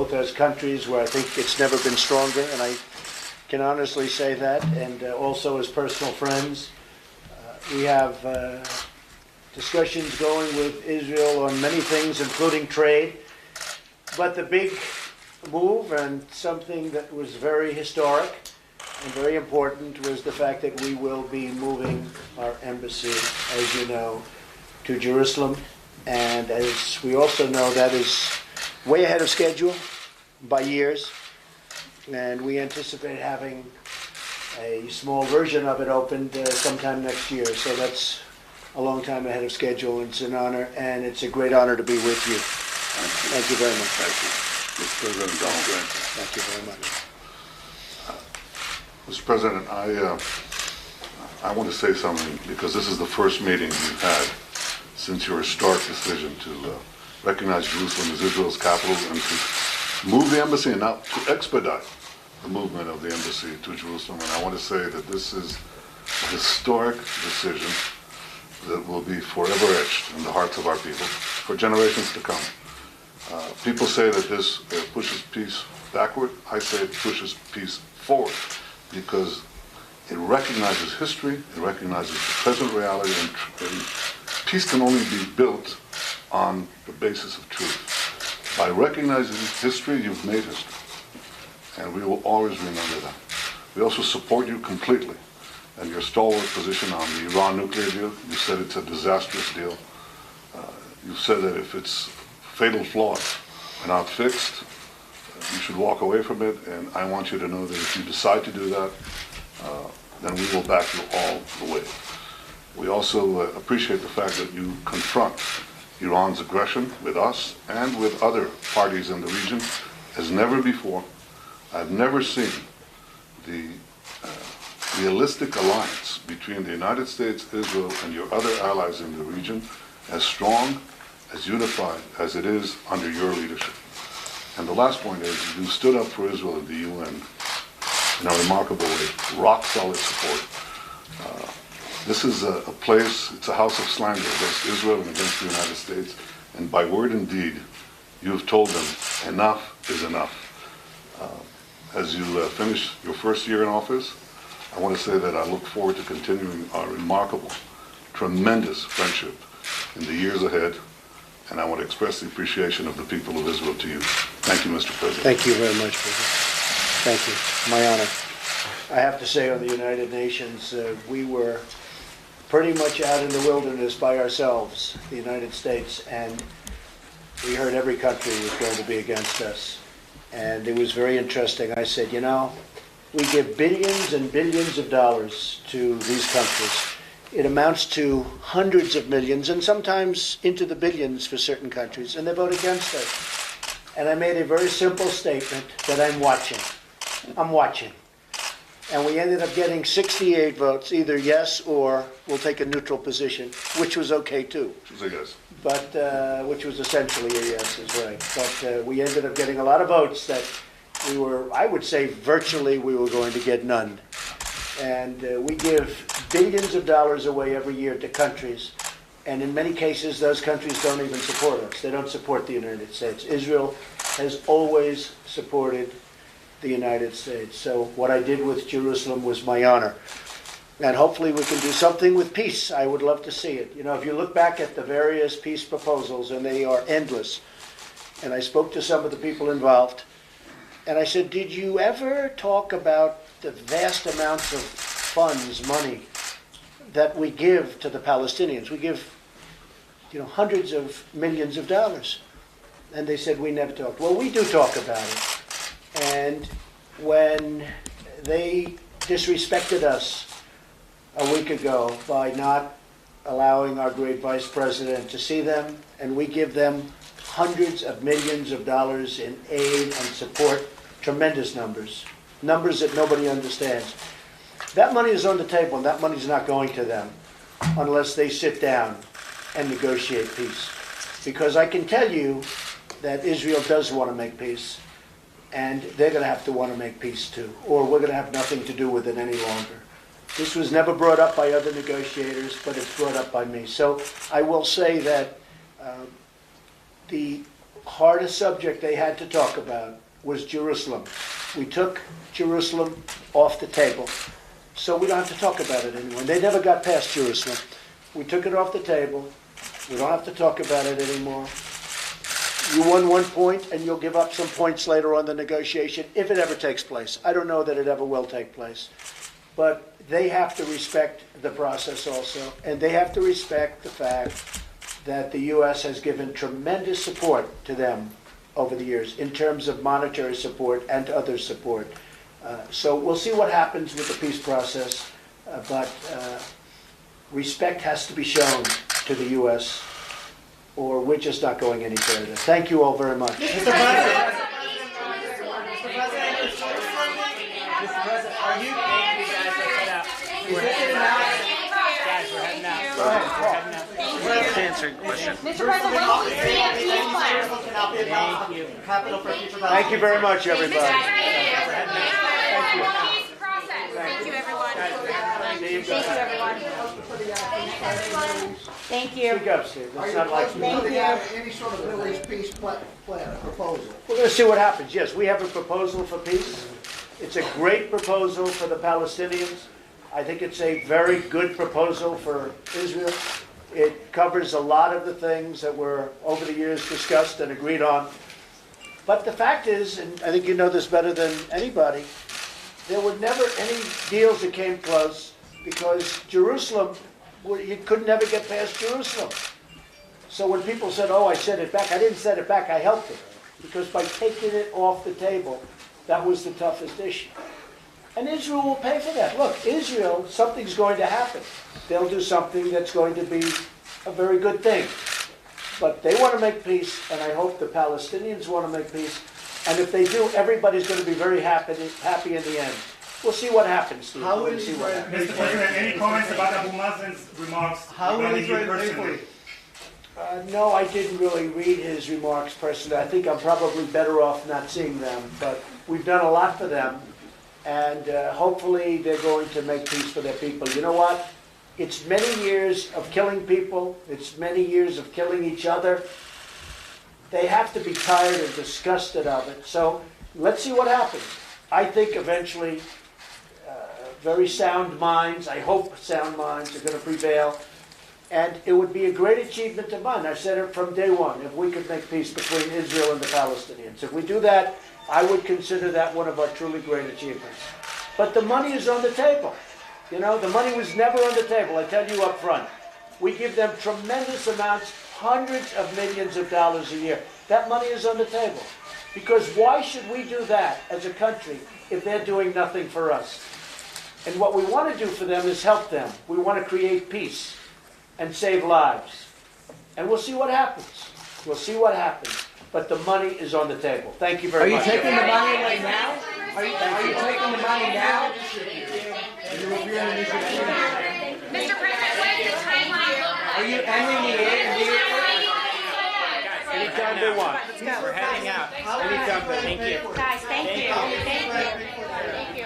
both those countries where I think it's never been stronger, and I can honestly say that, and also as personal friends. We have discussions going with Israel on many things, including trade. But the big move, and something that was very historic and very important, was the fact that we will be moving our embassy, as you know, to Jerusalem. And as we also know, that is way ahead of schedule by years. And we anticipate having a small version of it opened sometime next year. So that's a long time ahead of schedule. It's an honor, and it's a great honor to be with you. Thank you very much. Thank you. Mr. President Donald Trump. Thank you very much. Mr. President, I want to say something, because this is the first meeting you've had since your historic decision to recognize Jerusalem as Israel's capital and to move the embassy, and now to expedite the movement of the embassy to Jerusalem. And I want to say that this is a historic decision that will be forever etched in the hearts of our people for generations to come. People say that this pushes peace backward. I say it pushes peace forward, because it recognizes history, it recognizes the present reality, and peace can only be built on the basis of truth. By recognizing history, you've made history, and we will always remember that. We also support you completely and your stalwart position on the Iran nuclear deal. You said it's a disastrous deal. You said that if its fatal flaws are not fixed, you should walk away from it, and I want you to know that if you decide to do that, then we will back you all the way. We also appreciate the fact that you confront Iran's aggression with us and with other parties in the region as never before. I've never seen the realistic alliance between the United States, Israel, and your other allies in the region as strong, as unified as it is under your leadership. And the last point is, you stood up for Israel in the UN in a remarkable way, rock solid support. This is a place, it's a house of slander against Israel and against the United States, and by word and deed, you've told them enough is enough. As you finish your first year in office, I want to say that I look forward to continuing our remarkable, tremendous friendship in the years ahead, and I want to express the appreciation of the people of Israel to you. Thank you, Mr. President. Thank you very much, President. Thank you. My honor. I have to say, on the United Nations, we were pretty much out in the wilderness by ourselves, the United States, and we heard every country was going to be against us. And it was very interesting. I said, you know, we give billions and billions of dollars to these countries. It amounts to hundreds of millions and sometimes into the billions for certain countries, and they vote against us. And I made a very simple statement that I'm watching. I'm watching. And we ended up getting 68 votes, either yes or we'll take a neutral position, which was okay too. It was a yes. But, which was essentially a yes, is right. But we ended up getting a lot of votes that we were, I would say virtually we were going to get none. And we give billions of dollars away every year to countries, and in many cases those countries don't even support us. They don't support the United States. Israel has always supported the United States. So what I did with Jerusalem was my honor. And hopefully we can do something with peace. I would love to see it. You know, if you look back at the various peace proposals, and they are endless, and I spoke to some of the people involved, and I said, did you ever talk about the vast amounts of funds, money, that we give to the Palestinians? We give, you know, hundreds of millions of dollars. And they said, we never talked. Well, we do talk about it. And when they disrespected us a week ago by not allowing our great vice president to see them, and we give them hundreds of millions of dollars in aid and support, tremendous numbers that nobody understands. That money is on the table, and that money is not going to them unless they sit down and negotiate peace. Because I can tell you that Israel does want to make peace, and they're going to have to want to make peace too, or we're going to have nothing to do with it any longer. This was never brought up by other negotiators, but it's brought up by me. So I will say that the hardest subject they had to talk about was Jerusalem. We took Jerusalem off the table, so we don't have to talk about it anymore. They never got past Jerusalem. We took it off the table. We don't have to talk about it anymore. You won 1 point, and you'll give up some points later on the negotiation, if it ever takes place. I don't know that it ever will take place. But they have to respect the process also, and they have to respect the fact that the U.S. has given tremendous support to them over the years in terms of monetary support and other support. So we'll see what happens with the peace process, but respect has to be shown to the U.S., or we're just not going any further. Thank you all very much. Mr. President, are you We're heading out. Guys, we're heading out. We're heading out. To answer your question. Mr. President, will we see a peace plan? Thank you. Capital for future Thank you very much, everybody. Peace process. Thank you, everyone. Thank you, everyone. Thank you. Speak up, Steve. It's not like Thank you. Any sort of Middle East peace plan, proposal? we're going to see what happens. Yes, we have a proposal for peace. It's a great proposal for the Palestinians. I think it's a very good proposal for Israel. It covers a lot of the things that were over the years discussed and agreed on. But the fact is, and I think you know this better than anybody, there were never any deals that came close because Jerusalem, you could never get past Jerusalem. So when people said, oh, I set it back, I didn't set it back, I helped it. Because by taking it off the table, that was the toughest issue. And Israel will pay for that. Look, Israel, something's going to happen. They'll do something that's going to be a very good thing. But they want to make peace, and I hope the Palestinians want to make peace. And if they do, everybody's going to be very happy in the end. We'll see what happens, Steve. How will We'll see what Israel happens. Mr. President, any comments about Abu Mazen's remarks How will regarding you Israel pay for personally? it? No, I didn't really read his remarks personally. I think I'm probably better off not seeing them. But we've done a lot for them, and hopefully they're going to make peace for their people. You know what? It's many years of killing people. It's many years of killing each other. They have to be tired and disgusted of it. So let's see what happens. I think eventually very sound minds, I hope sound minds, are going to prevail. And it would be a great achievement of mine. I've said it from day one, if we could make peace between Israel and the Palestinians. If we do that, I would consider that one of our truly great achievements. But the money is on the table. You know, the money was never on the table, I tell you up front. We give them tremendous amounts, hundreds of millions of dollars a year. That money is on the table. Because why should we do that as a country if they're doing nothing for us? And what we want to do for them is help them. We want to create peace and save lives. And we'll see what happens. We'll see what happens. But the money is on the table. Thank you very much. Are you taking the money away now? Are you taking the money now? Mr. President, what is the timeline look like? Are you ending the aid immediately? Anytime they want. We're heading out. Thank you. Guys, thank you. Thank you.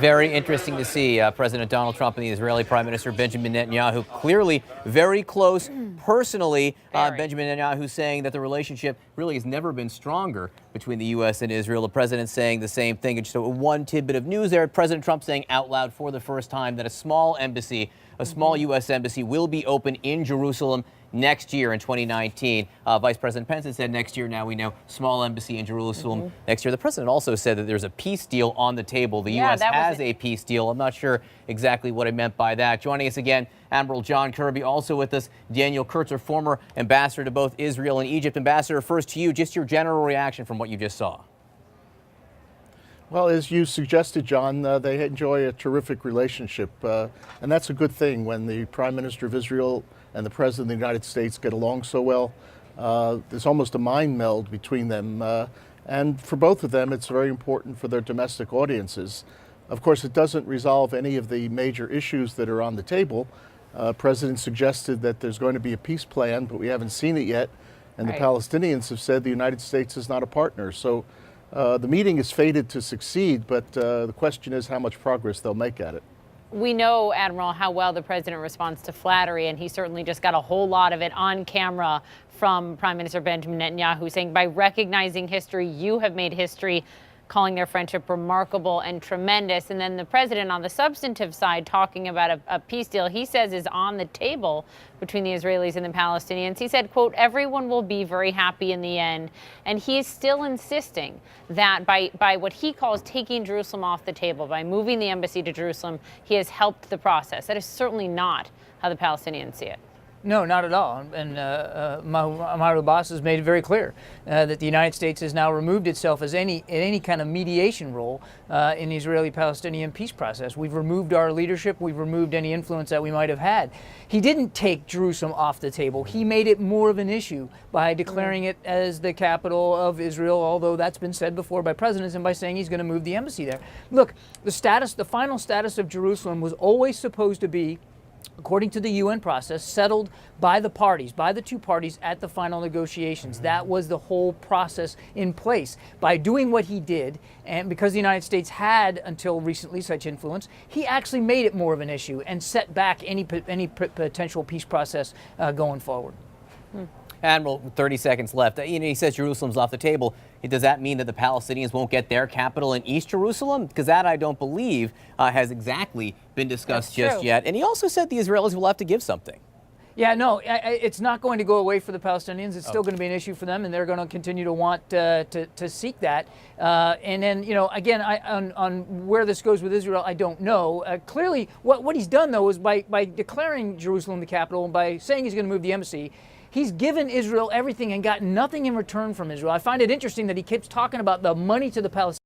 Very interesting to see President Donald Trump and the Israeli Prime Minister Benjamin Netanyahu clearly very close personally. Benjamin Netanyahu saying that the relationship really has never been stronger between the U.S. and Israel. The president saying the same thing. And just one tidbit of news there. President Trump saying out loud for the first time that a small embassy, a small U.S. embassy will be open in Jerusalem next year in 2019. Vice President Pence had said next year. Now we know small embassy in Jerusalem next year. The president also said that there's a peace deal on the table. The U.S. has a peace deal. I'm not sure exactly what I meant by that. Joining us again, Admiral John Kirby. Also with us, Daniel Kurtzer, former ambassador to both Israel and Egypt. Ambassador, first to you, just your general reaction from what you just saw. Well, as you suggested, John, they enjoy a terrific relationship, and that's a good thing when the Prime Minister of Israel and the President of the United States get along so well. There's almost a mind meld between them, and for both of them, it's very important for their domestic audiences. Of course, it doesn't resolve any of the major issues that are on the table. President suggested that there's going to be a peace plan, but we haven't seen it yet, and the Palestinians have said the United States is not a partner. So the meeting is fated to succeed, but the question is how much progress they'll make at it. We know, Admiral, how well the president responds to flattery, and he certainly just got a whole lot of it on camera from Prime Minister Benjamin Netanyahu, saying, by recognizing history, you have made history, calling their friendship remarkable and tremendous. And then the president on the substantive side talking about a peace deal he says is on the table between the Israelis and the Palestinians. He said, quote, everyone will be very happy in the end. And he is still insisting that by what he calls taking Jerusalem off the table, by moving the embassy to Jerusalem, he has helped the process. That is certainly not how the Palestinians see it. No, not at all. And Mahmoud Abbas has made it very clear that the United States has now removed itself as any kind of mediation role in the Israeli-Palestinian peace process. We've removed our leadership. We've removed any influence that we might have had. He didn't take Jerusalem off the table. He made it more of an issue by declaring it as the capital of Israel, although that's been said before by presidents, and by saying he's going to move the embassy there. Look, the final status of Jerusalem was always supposed to be, according to the UN process, settled by the parties, by the two parties at the final negotiations. That was the whole process in place. By doing what he did, and because the United States had until recently such influence, he actually made it more of an issue and set back any potential peace process going forward. Admiral, 30 seconds left. He says Jerusalem's off the table. Does that mean that the Palestinians won't get their capital in East Jerusalem? Because that, I don't believe, has exactly been discussed just yet. And he also said the Israelis will have to give something. Yeah, no, it's not going to go away for the Palestinians. It's still going to be an issue for them, and they're going to continue to want to seek that. And then, again, on where this goes with Israel, I don't know. Clearly, what he's done, though, is by declaring Jerusalem the capital and by saying he's going to move the embassy, he's given Israel everything and got nothing in return from Israel. I find it interesting that he keeps talking about the money to the Palestinians.